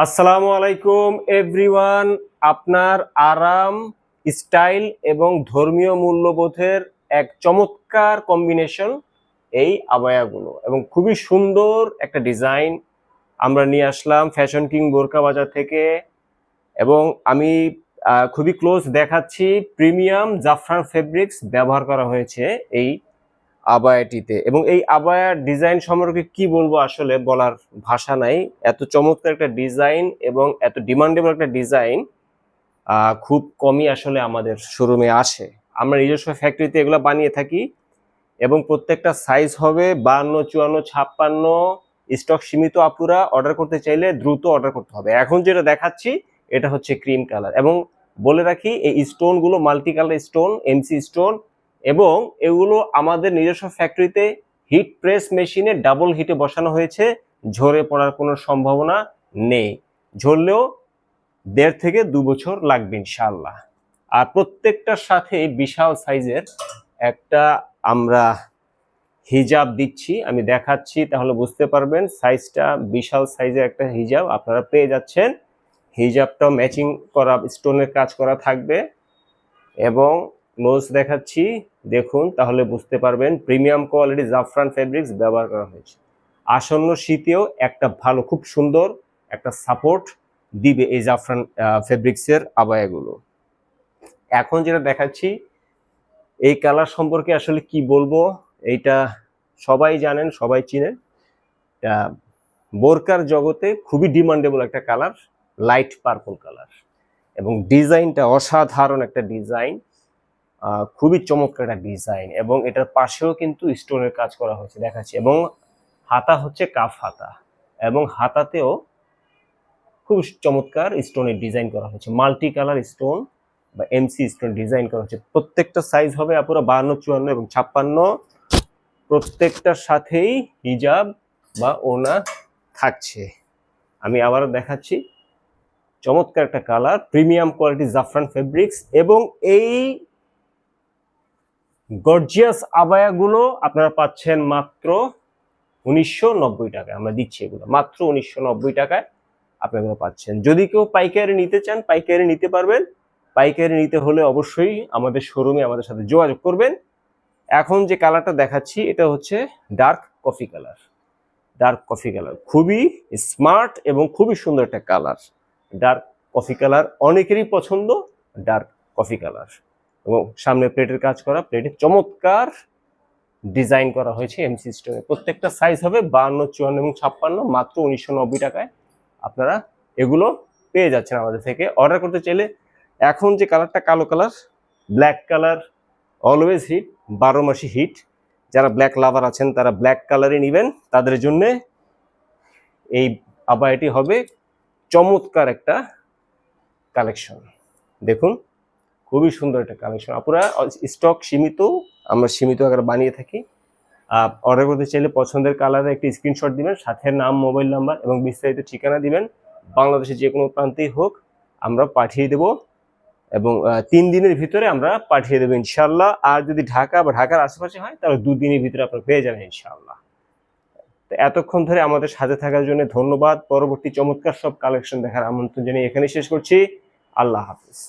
আসসালামু আলাইকুম এভরিওয়ান। আপনার আরাম, স্টাইল এবং ধর্মীয় মূল্যবোধের এক চমৎকার কম্বিনেশন এই আবায়াগুলো, এবং খুবই সুন্দর একটা ডিজাইন আমরা নিয়ে আসলাম ফ্যাশন কিং বোরকা বাজার থেকে। এবং আমি খুবই ক্লোজ দেখাচ্ছি, প্রিমিয়াম জাফরান ফেব্রিক্স ব্যবহার করা হয়েছে এই আবায়াটিতে। এবং এই আবায়ার ডিজাইন সম্পর্কে কি বলবো, আসলে বলার ভাষা নাই। এত চমৎকার একটা ডিজাইন এবং এত ডিমান্ডেবল একটা ডিজাইন খুব কমই আসলে আমাদের শোরুমে আসে। আমরা নিজস্ব ফ্যাক্টরিতে এগুলো বানিয়ে থাকি এবং প্রত্যেকটা সাইজ হবে 52, 54, 56। স্টক সীমিত, আপুরা অর্ডার করতে চাইলে দ্রুত অর্ডার করতে হবে। এখন যেটা দেখাচ্ছি এটা হচ্ছে ক্রিম কালার, এবং বলে রাখি এই স্টোনগুলো multi colour stone, MC stone, এবং এগুলো আমাদের নিজস্ব ফ্যাক্টরিতে হিট প্রেস মেশিনে ডাবল হিটে বসানো হয়েছে। ঝরে পড়ার কোনো সম্ভাবনা নেই, ঝরলেও 1.5 থেকে 2 বছর লাগবে ইনশাআল্লাহ। আর প্রত্যেকটার সাথে বিশাল সাইজের একটা আমরা হিজাব দিচ্ছি, আমি দেখাচ্ছি তাহলে বুঝতে পারবেন। সাইজটা বিশাল সাইজের একটা হিজাব আপনারা পেয়ে যাচ্ছেন। হিজাবটাও ম্যাচিং করা স্টোনের কাজ করা থাকবে, এবং ক্লোজ দেখাচ্ছি, দেখুন তাহলে বুঝতে পারবেন প্রিমিয়াম কোয়ালিটি জাফরান ফেব্রিক্স ব্যবহার করা হয়েছে। আসন্ন শীতেও একটা ভালো, খুব সুন্দর একটা সাপোর্ট দিবে এই জাফরান ফেব্রিক্সের আবায়াগুলো। এখন যেটা দেখাচ্ছি এই কালার সম্পর্কে আসলে কি বলবো, এইটা সবাই জানেন, সবাই চিনেন। বোরকার জগতে খুবই ডিমান্ডেবল একটা কালার, লাইট পার্পল কালার, এবং ডিজাইনটা অসাধারণ একটা ডিজাইন, খুবই চমৎকার একটা ডিজাইন। এবং এটার পাশেও কিন্তু স্টোনের কাজ করা হয়েছে দেখাচ্ছি, এবং হাতা হচ্ছে কাফ হাতা, এবং হাতাতেও খুব চমৎকার স্টোনের ডিজাইন করা হয়েছে, মাল্টি কালার স্টোন বা এমসি স্টোন ডিজাইন করা হচ্ছে। প্রত্যেকটা সাইজ হবে পুরো 52, 54 এবং 56। প্রত্যেকটার সাথেই হিজাব বা ওড়না থাকছে। আমি আবারও দেখাচ্ছি, চমৎকার একটা কালার, প্রিমিয়াম কোয়ালিটি জাফরান ফেব্রিক্স। এবং এই গর্জিয়াস আবায়াগুলো আপনারা পাচ্ছেন মাত্র 1990 টাকায়। আমরা দিচ্ছি এগুলো মাত্র 1990 টাকায় আপনারা এগুলো পাচ্ছেন। যদি কেউ পাইকারি নিতে চান পাইকারি নিতে পারবেন। পাইকারি নিতে হলে অবশ্যই আমাদের শোরুমে আমাদের সাথে যোগাযোগ করবেন। এখন যে কালারটা দেখাচ্ছি এটা হচ্ছে dark coffee colour. Dark coffee colour খুবই স্মার্ট এবং খুবই সুন্দর একটা কালার। ডার্ক কফি কালার অনেকেরই পছন্দ, ডার্ক কফি কালার। এবং সামনে প্লেটের কাজ করা, প্লেটে চমৎকার ডিজাইন করা হয়েছে এমসি স্টোনে। প্রত্যেকটা সাইজ হবে 52, 54 এবং 56, মাত্র 1990 টাকায় আপনারা এগুলো পেয়ে যাচ্ছেন আমাদের থেকে। অর্ডার করতে চাইলে এখন যে কালারটা কালো colour, black colour always hit, 12 মাসই হিট। যারা ব্ল্যাক লাভার আছেন তারা ব্ল্যাক কালারই নেবেন, তাদের জন্য এই আবায়াটি হবে চমৎকার একটা কালেকশন। দেখুন খুবই সুন্দর একটা কালেকশন। আপনারা স্টক সীমিত, আমরা সীমিত আকারে বানিয়ে থাকি। অর্ডার করতে চাইলে পছন্দের কালারে একটি স্ক্রিনশট দিবেন, সাথে নাম, মোবাইল নাম্বার এবং বিস্তারিত ঠিকানা দিবেন। বাংলাদেশের যে কোনো প্রান্তেই হোক আমরা পাঠিয়ে দেব, এবং 3 দিনের ভিতরে আমরা পাঠিয়ে দেবো ইনশাল্লাহ। আর যদি ঢাকা বা ঢাকার আশেপাশে হয় তাহলে 2 দিনের ভিতরে আপনারা পেয়ে যাবেন ইনশাল্লাহ। তো এতক্ষণ ধরে আমাদের সাথে থাকার জন্য ধন্যবাদ। পরবর্তী চমৎকার সব কালেকশন দেখার আমন্ত্রণ জানিয়ে এখানে শেষ করছি। আল্লাহ হাফিজ।